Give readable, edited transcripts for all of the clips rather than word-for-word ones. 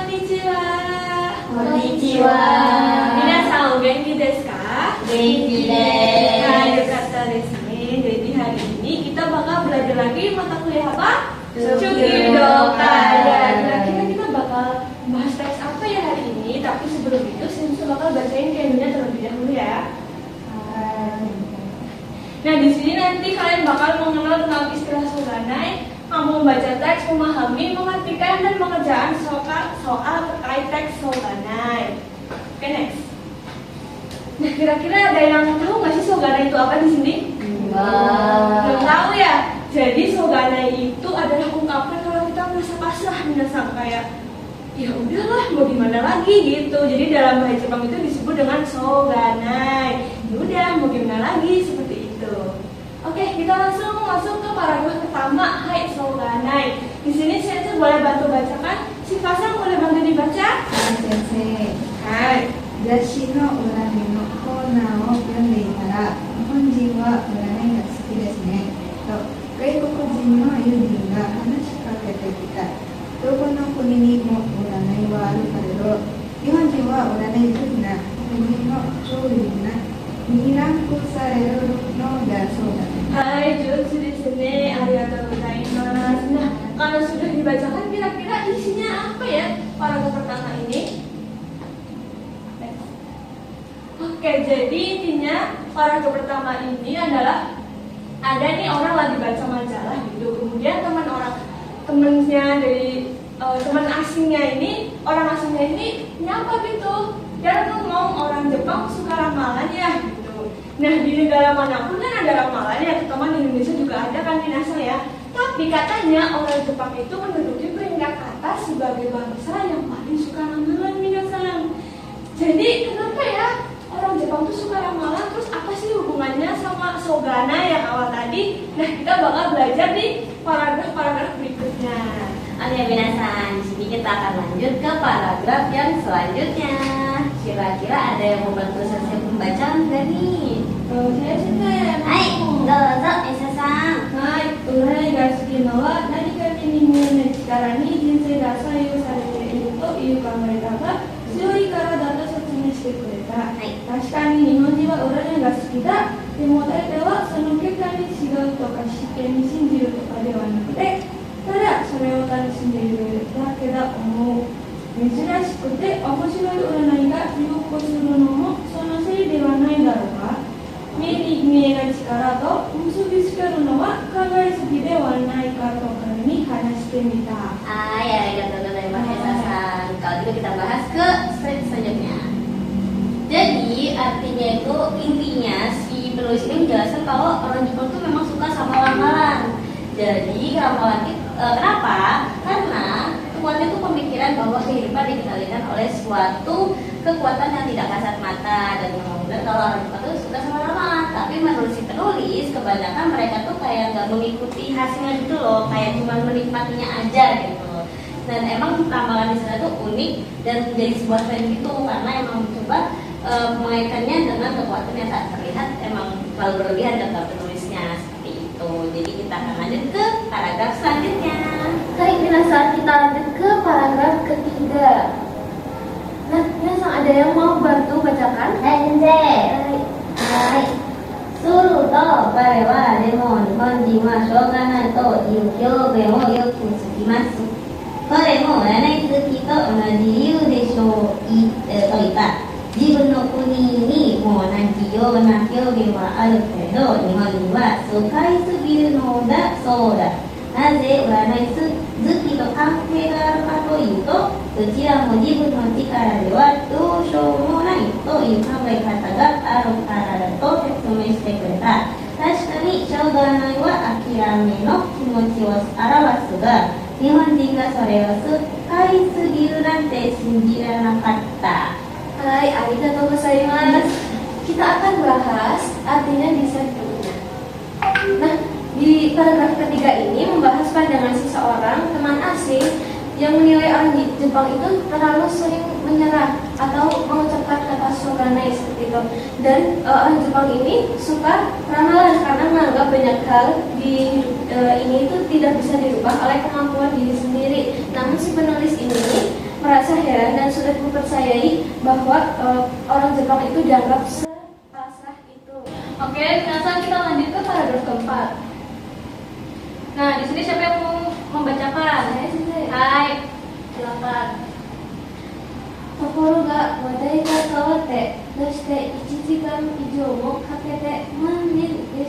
konnichiwa. Konnichiwa. Minasan, genki desu ka? Genki desu. Nah, yokatta desu ne. Jadi hari ini kita bakal belajar lagi mata kuliah apa? Chukyudoka. Ya, kira-kira kita bakal bahas teks apa ya hari ini? Tapi sebelum itu, Shinsu bakal bacain kayaknya terlebih dahulu ya. Nah, di sini nanti kalian bakal mengenal tentang istilah shoganai, kamu membaca teks, memahami, mengartikan, dan mengerjakan soal terkait teks shoganai. Oke, next. Nah, kira-kira ada yang tahu nggak sih shoganai itu apa di sini? Belum tahu ya? Jadi shoganai itu adalah ungkapan kalau kita merasa pasrah, minasang kayak ya udahlah mau gimana lagi gitu. Jadi dalam bahasa Jepang itu disebut dengan shoganai. Ya udah mau gimana lagi seperti itu. Oke, kita langsung masuk ke paragraf pertama. Hai shoganai. Di sini Sensei boleh bantu bacakan. Si Pasang boleh bantu dibaca? Sensei. Hai. 雑誌の占いのコーナーを読んでいたら、日本人は占いが好きですねと外国人の友人が話しかけてきた。どこの国にも占いはあるけれど、日本人は占い好きな国の商人がにランクされるのだそうだね。Hai, jutsu desu ne. Arigatou gozaimasu. Nah, kalau sudah dibacakan kira-kira isinya apa ya paragraf pertama ini? Oke, jadi intinya paragraf pertama ini adalah ada nih orang lagi baca majalah gitu. Kemudian temennya dari teman asingnya ini, orang asingnya ini nyapa gitu. Dia ngomong orang Jepang suka ramalan ya gitu. Nah, di negara manapun kan ada ramalan ya, terutama di Indonesia juga ada kan Minasa ya. Tapi katanya orang Jepang itu menduduki peringkat atas sebagai bangsa yang paling suka ramalan Minasan. Jadi kenapa ya orang Jepang tuh suka ramalan? Terus apa sih hubungannya sama shoganai yang awal tadi? Nah, kita bakal belajar di paragraf berikutnya. Oke, minasan, di sini kita akan lanjut ke paragraf yang selanjutnya. Kira-kira ada yang mau bantu Sensei pembacaan nggak nih? Saya Sensei. Hai, dozo, Esa-san. はい、占いが好きのは何かに人間の力に人生が左右されているという考え方が強いからだと説明してくれた。はい。確かに日本人は占いが好きだ。でも大体はその結果に違うとか試験に信じるとかではなくて、ただそれを楽しんでいるだけだと思う。珍しくて面白い占いが流行するのもそのせいではないだろうか。目に見えない力と結びつけるのは考えすぎではないかと彼に話してみた。Hai, arigatou gozaimasu, Esa-san. Kalau gitu kita bahas ke slide selanjutnya. Jadi artinya itu intinya si penulis ini menjelaskan kalau orang Jepang itu memang suka sama ramalan. Jadi ramalan itu kenapa? Karena kekuatan itu pemikiran bahwa kehidupan dikendalikan oleh suatu kekuatan yang tidak kasat mata. Dan memang benar kalau orang Jepang itu suka sama ramalan. Tapi menurut si penulis kebanyakan mereka tuh kayak nggak mengikuti hasilnya gitu loh, kayak cuma menikmatinya aja gitu. Dan emang ramalan di sana tuh unik dan menjadi sebuah tren gitu karena emang mencoba mengaitkannya dengan kekuatan yang tak terlihat emang terlalu berlebihan kata penulisnya seperti itu. Jadi kita akan lanjut ke paragraf selanjutnya. Baik, minasan, kita lanjut ke paragraf ketiga. Nah, minasan ada yang mau bantu bacakan? Sensei. Hai. Suru to kare wa demo nihon jin wa shoganai to iu hyogen o yoku tsukimasu. Kore mo uranai tsuki to onaji iyu deshou to ita. 自分の国にも同じような表現はあるけど日本には使いすぎるのだそうだ。なぜ占い好きと関係があるかというと、どちらも自分の力ではどうしようもないという考え方があるからだと説明してくれた。確かにしょうがないは諦めの気持ちを表すが、日本人がそれを使いすぎるなんて信じられなかった。Hai, arigatou gozaimasu. Kita akan bahas artinya di slide berikutnya. Nah, di paragraf ketiga ini membahas pandangan seseorang teman asing yang menilai orang Jepang itu terlalu sering menyerah atau mengucapkan kata shoganai seperti itu. Dan orang Jepang ini suka ramalan karena menganggap banyak hal di ini itu tidak bisa dirubah oleh kemampuan diri sendiri. Namun si penulis ini merasa sulit mempercayai bahwa orang Jepang itu dianggap sepasrah itu. Oke, sekarang kita lanjut ke paragraf keempat. Nah, di sini siapa yang mau membacakan? Saya sendiri. Hai, silakan. ところが話題が変わってどうして1時間以上もかけて満員電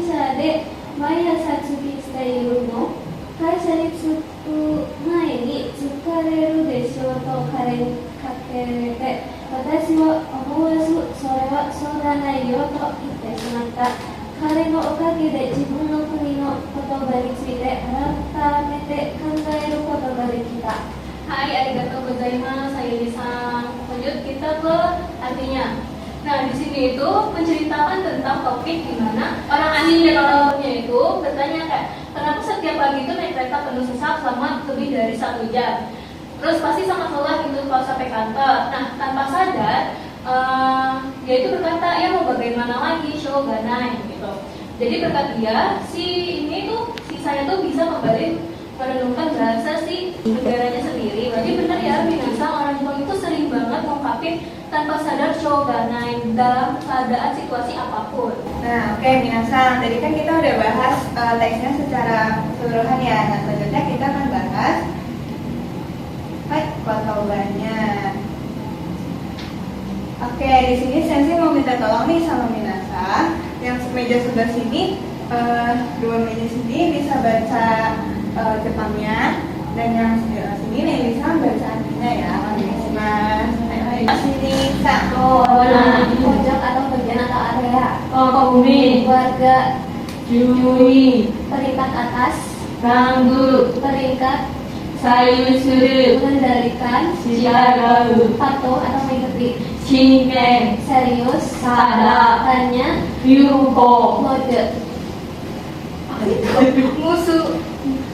車で毎朝通勤しているの会社に着く前に疲れるでしょうと彼にかけて私は思わずそれはそうじゃないよと言ってしまった彼のおかげで自分の国の言葉について改めて考えることができた Hai, arigatou gozaimasu, saya Lisa. Lanjut kita ke artinya. Nah, di sini itu menceritakan tentang topik di mana orang asing dan orang tuanya itu bertanya kayak, kenapa setiap pagi itu naik kereta penuh sesak selama lebih dari 1 jam. Terus pasti sangat lelah gitu kalau sampai kantor. Nah, tanpa sadar, dia itu berkata, ya mau bagaimana lagi, shogunai gitu. Jadi berkat dia, si saya tuh bisa kembali merenungkan bahasa si negaranya sendiri. Berarti benar ya, Minasa, orang Jepang itu sering banget ngungkapin tanpa sadar shogunai dalam keadaan situasi apapun. Nah, oke, Minasa, tadi kan kita udah bahas teksnya secara keseluruhan ya. Nah, selanjutnya kita akan bahas kotobannya. Oke, di sini Sensei mau minta tolong nih sama Minasa yang meja sebelah sini, dua meja sini bisa baca Jepangnya, dan yang sebelah sini nih bisa baca artinya ya. Mas, di sini satu pojok atau bagian atau area Kokumi, warga Jui, peringkat atas Ranggu, peringkat Sayu Suru, mengendalikan Shiragau, patuh atau mengikuti Shinken, serius Sada, hanya Yuko, mode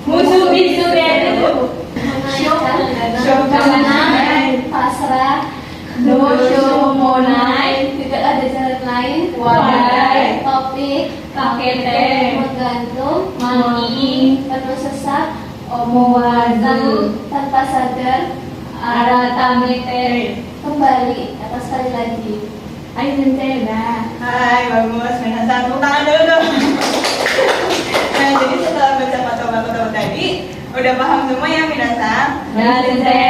Musuh itu beru, Shogunai, pasrah Doshomonai, tidak ada jalan lain Wadai, topik Kakete, menggantung Mani, penuh sesak Omowazu, tanpa sadar Aratamete. kembali atau sekali lagi. Hai Sensei, Hai, bagus. Minasa, tepuk tangan dulu dong. Nah, jadi setelah baca kotoba tadi, udah paham semua ya Minasa? Ya, Sensei.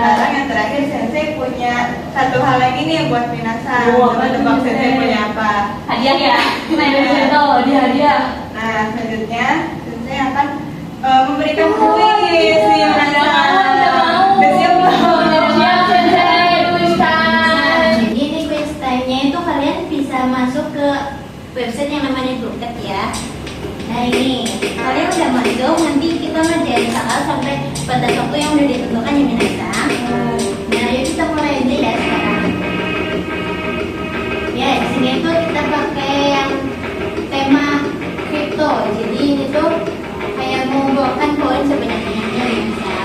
Nah, sekarang yang terakhir Sensei punya satu hal lagi nih buat Minasa. Coba tebak Sensei punya apa? Hadiah ya, main itu hadiah. Nah, selanjutnya Sensei akan memberikan kuis nih Minasa. Udah siap belum? Siap Sensei, Nah, jadi ini quiz time-nya itu kalian bisa masuk ke website yang namanya Bluket ya. Nah ini, kalian udah masuk, nanti kita ngerjain soal sampai batas waktu yang udah ditentukan ya Minasa. Nah yuk kita mulai aja ya sekarang. Ya di sini tuh kita pakai yang tema kripto. Jadi ini tuh kayak mengumpulkan koin sebanyak-banyaknya ya Minasa.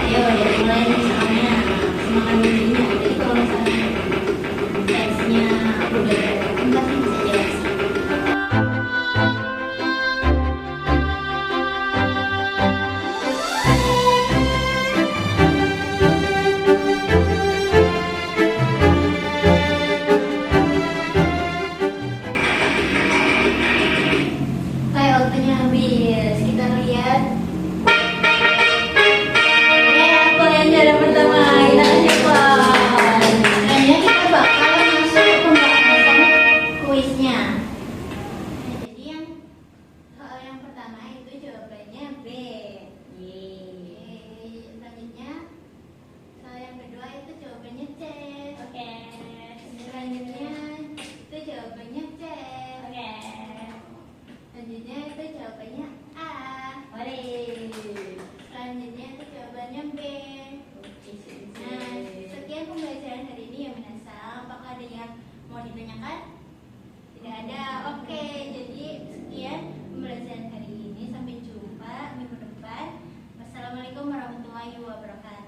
Ayo, dari mulai nih soalnya semangat dirinya. Jadi kalau misalnya teksnya aku udah beresin pasti bisa jelasin. Kayak waktunya habis, kita lihat. Aku yang juara pertama, kita cepat. Selanjutnya kita bakal masuk ke pembahasan kuisnya. Nah, jadi yang pertama itu jawabannya B. Yeay. Selanjutnya yang kedua itu jawabannya C. Oke. Selanjutnya itu jawabannya C. Oke. Selanjutnya itu jawabannya A. Mari. Selanjutnya itu jawabannya B. Nah, sekian pembelajaran hari ini ya Minasa. Apakah ada yang mau ditanyakan? Tidak ada. Oke, jadi sekian pembelajaran hari ini. Sampai jumpa minggu depan. Wassalamualaikum warahmatullahi wabarakatuh.